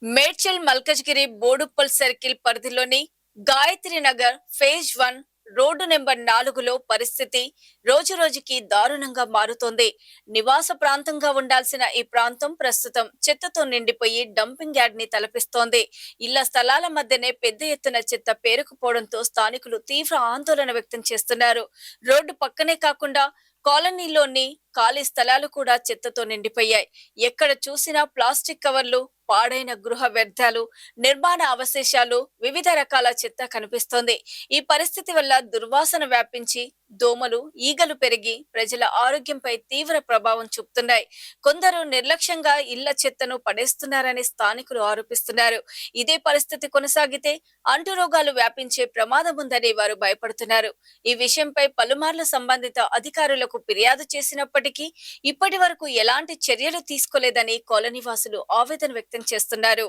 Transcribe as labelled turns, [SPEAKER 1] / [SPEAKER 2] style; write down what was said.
[SPEAKER 1] Medchal Malkajgiri Boduppal circle పరిధిలోని Gayatri Nagar phase 1 road number 4లో పరిస్థితి రోజురోజుకి దారుణంగా మారుతోంది. నివాస ప్రాంతంగా ఉండాల్సిన ఈ ప్రాంతం ప్రస్తుతం చెత్తతో నిండిపోయి డంపింగ్ యార్డ్ ని తలపిస్తోంది. ఇళ్ల స్థలాల మధ్యనే పెద్ద ఎత్తున చెత్త పేరుకుపోవడంతో స్థానికులు తీవ్ర ఆందోళన వ్యక్తం చేస్తున్నారు. రోడ్డు పక్కనే కాకుండా కాలనీలోని ఖాళీ స్థలాలు కూడా చెత్తతో నిండిపోయాయి. ఎక్కడ చూసినా ప్లాస్టిక్ కవర్లు, పాడైన గృహ వ్యర్థాలు, నిర్మాణ అవశేషాలు, వివిధ రకాల చెత్త కనిపిస్తోంది. ఈ పరిస్థితి వల్ల దుర్వాసన వ్యాపించి దోమలు, ఈగలు పెరిగి ప్రజల ఆరోగ్యంపై తీవ్ర ప్రభావం చూపుతున్నాయి. కొందరు నిర్లక్ష్యంగా ఇళ్ల చెత్తను పడేస్తున్నారని స్థానికులు ఆరోపిస్తున్నారు. ఇదే పరిస్థితి కొనసాగితే అంటురోగాలు వ్యాపించే ప్రమాదం ఉందని వారు భయపడుతున్నారు. ఈ విషయంపై పలుమార్లు సంబంధిత అధికారులకు ఫిర్యాదు చేసినప్పటికీ ఇప్పటి వరకు ఎలాంటి చర్యలు తీసుకోలేదని కాలనీవాసులు ఆవేదన వ్యక్తం చేస్తున్నారు.